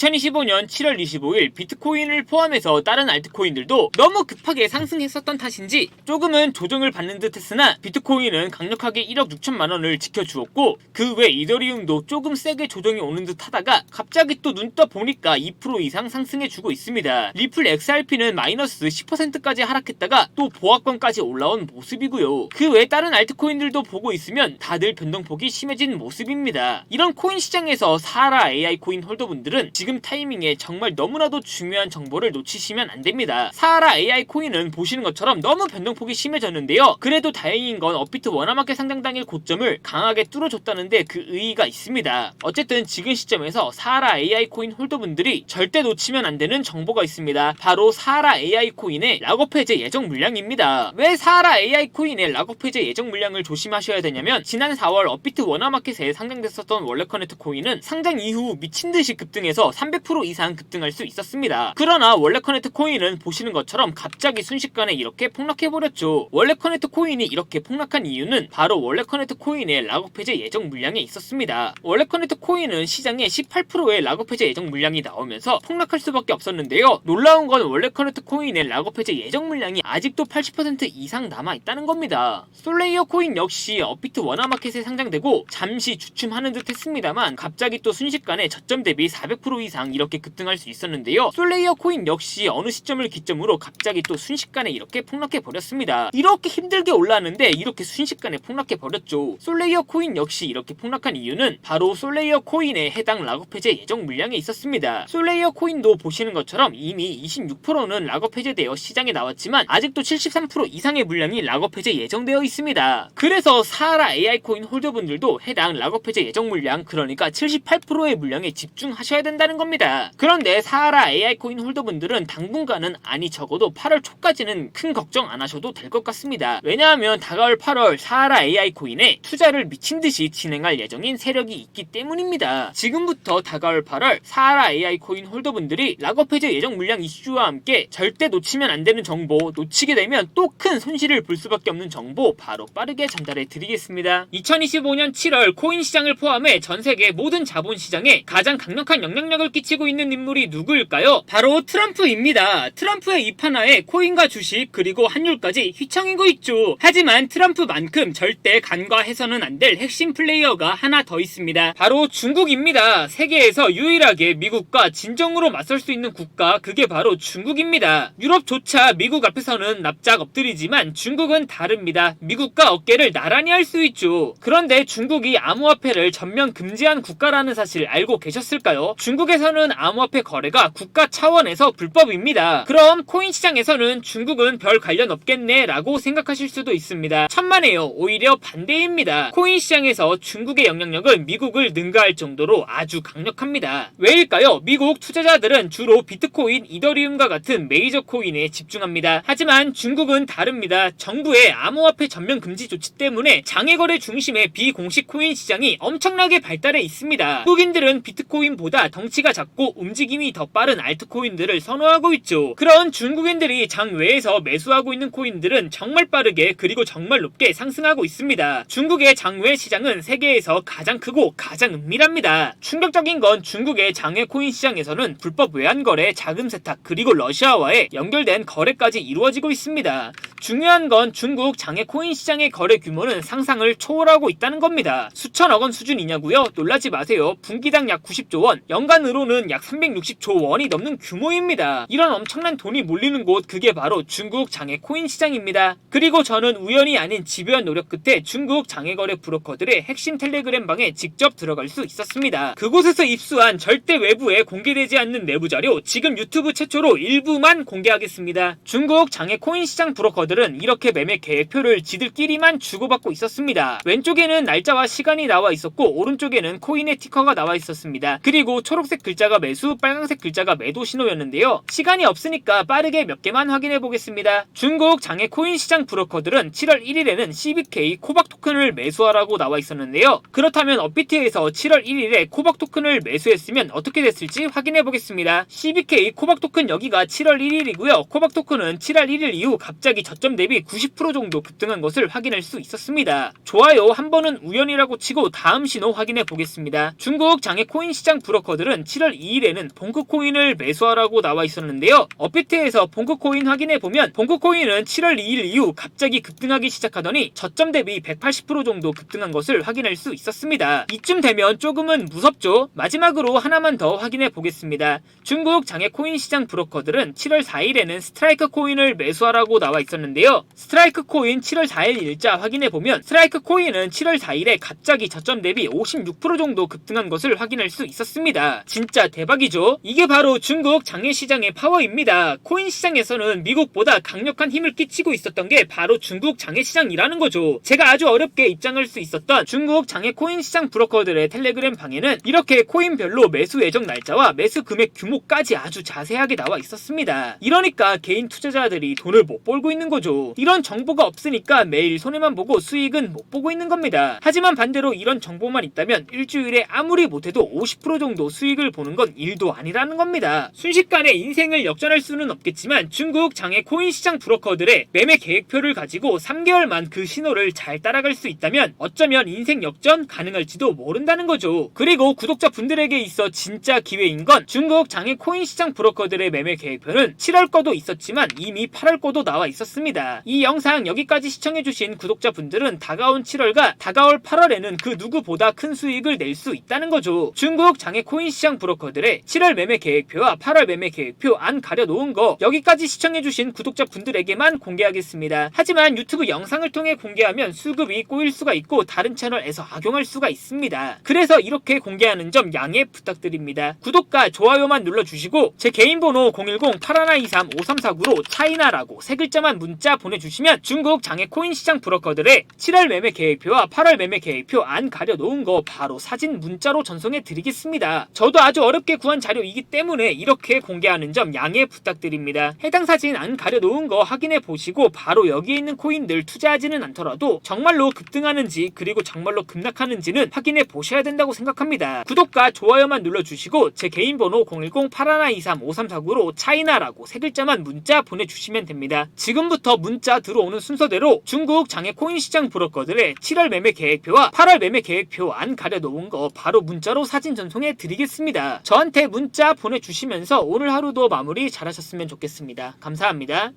2025년 7월 25일 비트코인을 포함해서 다른 알트코인들도 너무 급하게 상승했었던 탓인지 조금은 조정을 받는 듯 했으나 비트코인은 강력하게 1억 6천만 원을 지켜주었고 그 외 이더리움도 조금 세게 조정이 오는 듯 하다가 갑자기 또 눈 떠 보니까 2% 이상 상승해주고 있습니다. 리플 XRP는 마이너스 10%까지 하락했다가 또 보합권까지 올라온 모습이고요. 그 외 다른 알트코인들도 보고 있으면 다들 변동폭이 심해진 모습입니다. 이런 코인 시장에서 사하라 AI 코인 홀더분들은 지금 타이밍에 정말 너무나도 중요한 정보를 놓치시면 안됩니다. 사하라 AI 코인은 보시는 것처럼 너무 변동폭이 심해졌는데요. 그래도 다행인 건 업비트 원화마켓 상장 당일 고점을 강하게 뚫어줬다는데 그 의의가 있습니다. 어쨌든 지금 시점에서 사하라 AI 코인 홀더분들이 절대 놓치면 안되는 정보가 있습니다. 바로 사하라 AI 코인의 락업 해제 예정 물량입니다. 왜 사하라 AI 코인의 락업 해제 예정 물량을 조심하셔야 되냐면 지난 4월 업비트 원화마켓에 상장됐었던 월레커넥트 코인은 상장 이후 미친듯이 급등해서 300% 이상 급등할 수 있었습니다. 그러나 월레커넥트 코인은 보시는 것처럼 갑자기 순식간에 이렇게 폭락해버렸죠. 월레커넥트 코인이 이렇게 폭락한 이유는 바로 월레커넥트 코인의 락업 해제 예정 물량에 있었습니다. 월레커넥트 코인은 시장에 18%의 락업 해제 예정 물량이 나오면서 폭락할 수밖에 없었는데요. 놀라운 건 월레커넥트 코인의 락업 해제 예정 물량이 아직도 80% 이상 남아있다는 겁니다. 솔레이어 코인 역시 업비트 원화마켓에 상장되고 잠시 주춤하는 듯 했습니다만 갑자기 또 순식간에 저점 대비 400% 이상 이렇게 급등할 수 있었는데요. 솔레이어 코인 역시 어느 시점을 기점으로 갑자기 또 순식간에 이렇게 폭락해버렸습니다. 이렇게 힘들게 올라왔는데 이렇게 순식간에 폭락해버렸죠. 솔레이어 코인 역시 이렇게 폭락한 이유는 바로 솔레이어 코인에 해당 락업 해제 예정 물량에 있었습니다. 솔레이어 코인도 보시는 것처럼 이미 26%는 락업 해제되어 시장에 나왔지만 아직도 73% 이상의 물량이 락업 해제 예정되어 있습니다. 그래서 사하라 AI 코인 홀더분들도 해당 락업 해제 예정 물량, 그러니까 78%의 물량에 집중하셔야 된다는 겁니다. 그런데 사하라 AI 코인 홀더분들은 당분간은, 아니 적어도 8월 초까지는 큰 걱정 안 하셔도 될 것 같습니다. 왜냐하면 다가올 8월 사하라 AI 코인에 투자를 미친듯이 진행할 예정인 세력이 있기 때문입니다. 지금부터 다가올 8월 사하라 AI 코인 홀더분들이 락업 해제 예정 물량 이슈와 함께 절대 놓치면 안 되는 정보, 놓치게 되면 또 큰 손실을 볼 수밖에 없는 정보 바로 빠르게 전달해 드리겠습니다. 2025년 7월 코인 시장을 포함해 전 세계 모든 자본 시장에 가장 강력한 영향력을 끼치고 있는 인물이 누구일까요? 바로 트럼프입니다. 트럼프의 입 하나에 코인과 주식 그리고 환율까지 휘청이고 있죠. 하지만 트럼프만큼 절대 간과해서는 안 될 핵심 플레이어가 하나 더 있습니다. 바로 중국입니다. 세계에서 유일하게 미국과 진정으로 맞설 수 있는 국가, 그게 바로 중국입니다. 유럽조차 미국 앞에서는 납작 엎드리지만 중국은 다릅니다. 미국과 어깨를 나란히 할 수 있죠. 그런데 중국이 암호화폐를 전면 금지한 국가라는 사실 알고 계셨을까요? 중국에서는 암호화폐 거래가 국가 차원에서 불법입니다. 그럼 코인 시장에서는 중국은 별 관련 없겠네 라고 생각하실 수도 있습니다. 천만에요. 오히려 반대입니다. 코인 시장에서 중국의 영향력은 미국을 능가할 정도로 아주 강력합니다. 왜일까요? 미국 투자자들은 주로 비트코인, 이더리움과 같은 메이저 코인에 집중합니다. 하지만 중국은 다릅니다. 정부의 암호화폐 전면 금지 조치 때문에 장외거래 중심의 비공식 코인 시장이 엄청나게 발달해 있습니다. 한국인들은 비트코인보다 덩치가 작고 움직임이 더 빠른 알트코인들을 선호하고 있죠. 그런 중국인들이 장외에서 매수하고 있는 코인들은 정말 빠르게 그리고 정말 높게 상승하고 있습니다. 중국의 장외 시장은 세계에서 가장 크고 가장 은밀합니다. 충격적인 건 중국의 장외 코인 시장에서는 불법 외환거래, 자금 세탁 그리고 러시아와의 연결된 거래까지 이루어지고 있습니다. 중요한 건 중국 장외 코인 시장의 거래 규모는 상상을 초월하고 있다는 겁니다. 수천억 원 수준이냐고요? 놀라지 마세요. 분기당 약 90조 원, 연간으로는 약 360조 원이 넘는 규모입니다. 이런 엄청난 돈이 몰리는 곳, 그게 바로 중국 장외 코인 시장입니다. 그리고 저는 우연이 아닌 집요한 노력 끝에 중국 장외거래 브로커들의 핵심 텔레그램 방에 직접 들어갈 수 있었습니다. 그곳에서 입수한 절대 외부에 공개되지 않는 내부 자료, 지금 유튜브 최초로 일부만 공개하겠습니다. 중국 장외 코인 시장 브로커들은 이렇게 매매 계획표를 지들끼리만 주고받고 있었습니다. 왼쪽에는 날짜와 시간이 나와 있었고 오른쪽에는 코인의 티커가 나와 있었습니다. 그리고 초록색 글자가 매수, 빨간색 글자가 매도 신호였는데요. 시간이 없으니까 빠르게 몇 개만 확인해 보겠습니다. 중국 장외 코인 시장 브로커들은 7월 1일에는 CBK 코박 토큰을 매수하라고 나와 있었는데요. 그렇다면 업비트에서 7월 1일에 코박 토큰을 매수했으면 어떻게 됐을지 확인해 보겠습니다. CBK 코박 토큰 여기가 7월 1일이고요. 코박 토큰은 7월 1일 이후 갑자기 저점 대비 90% 정도 급등한 것을 확인할 수 있었습니다. 좋아요, 한 번은 우연이라고 치고 다음 신호 확인해 보겠습니다. 중국 장외 코인 시장 브로커들은 7월 2일에는 봉크코인을 매수하라고 나와 있었는데요. 업비트에서 봉크코인 확인해 보면 봉크코인은 7월 2일 이후 갑자기 급등하기 시작하더니 저점 대비 180% 정도 급등한 것을 확인할 수 있었습니다. 이쯤 되면 조금은 무섭죠. 마지막으로 하나만 더 확인해 보겠습니다. 중국 장외 코인 시장 브로커들은 7월 4일에는 스트라이크 코인을 매수하라고 나와 있었는데요. 스트라이크 코인 7월 4일 일자 확인해 보면 스트라이크 코인은 7월 4일에 갑자기 저점 대비 56% 정도 급등한 것을 확인할 수 있었습니다. 진짜 대박이죠. 이게 바로 중국 장외 시장의 파워입니다. 코인 시장에서는 미국보다 강력한 힘을 끼치고 있었던 게 바로 중국 장외 시장이라는 거죠. 제가 아주 어렵게 입장할 수 있었던 중국 장외 코인 시장 브로커들의 텔레그램 방에는 이렇게 코인별로 매수 예정 날짜와 매수 금액 규모까지 아주 자세하게 나와 있었습니다. 이러니까 개인 투자자들이 돈을 못 벌고 있는 거죠. 이런 정보가 없으니까 매일 손해만 보고 수익은 못 보고 있는 겁니다. 하지만 반대로 이런 정보만 있다면 일주일에 아무리 못해도 50% 정도 수익을 보는 건 일도 아니라는 겁니다. 순식간에 인생을 역전할 수는 없겠지만 중국 장외 코인 시장 브로커들의 매매 계획표를 가지고 3개월만 그 신호를 잘 따라갈 수 있다면 어쩌면 인생 역전 가능할지도 모른다는 거죠. 그리고 구독자분들에게 있어 진짜 기회인 건 중국 장외 코인 시장 브로커들의 매매 계획표는 7월 거도 있었지만 이미 8월 거도 나와 있었습니다. 이 영상 여기까지 시청해주신 구독자분들은 다가온 7월과 다가올 8월에는 그 누구보다 큰 수익을 낼 수 있다는 거죠. 중국 장외 코인 시장 브로커들의 7월 매매 계획표와 8월 매매 계획표 안 가려놓은 거 여기까지 시청해주신 구독자분들에게만 공개하겠습니다. 하지만 유튜브 영상을 통해 공개하면 수급이 꼬일 수가 있고 다른 채널에서 악용할 수가 있습니다. 그래서 이렇게 공개하는 점 양해 부탁드립니다. 구독과 좋아요만 눌러주시고 제 개인 번호 010-8123-5349로 차이나라고 세 글자만 문자 보내주시면 중국 장외 코인 시장 브로커들의 7월 매매 계획표와 8월 매매 계획표 안 가려놓은 거 바로 사진 문자로 전송해 드리겠습니다. 저도 아주 어렵게 구한 자료이기 때문에 이렇게 공개하는 점 양해 부탁드립니다. 해당 사진 안 가려놓은 거 확인해 보시고 바로 여기에 있는 코인들 투자하지는 않더라도 정말로 급등하는지 그리고 정말로 급락하는지는 확인해 보셔야 된다고 생각합니다. 구독과 좋아요만 눌러주시고 제 개인 번호 010-8123-5349로 차이나라고 세 글자만 문자 보내주시면 됩니다. 지금부터 문자 들어오는 순서대로 중국 장외 코인 시장 브로커들의 7월 매매 계획표와 8월 매매 계획표 안 가려놓은 거 바로 문자로 사진 전송해 드리겠습니다. 저한테 문자 보내주시면서 오늘 하루도 마무리 잘하셨으면 좋겠습니다. 감사합니다.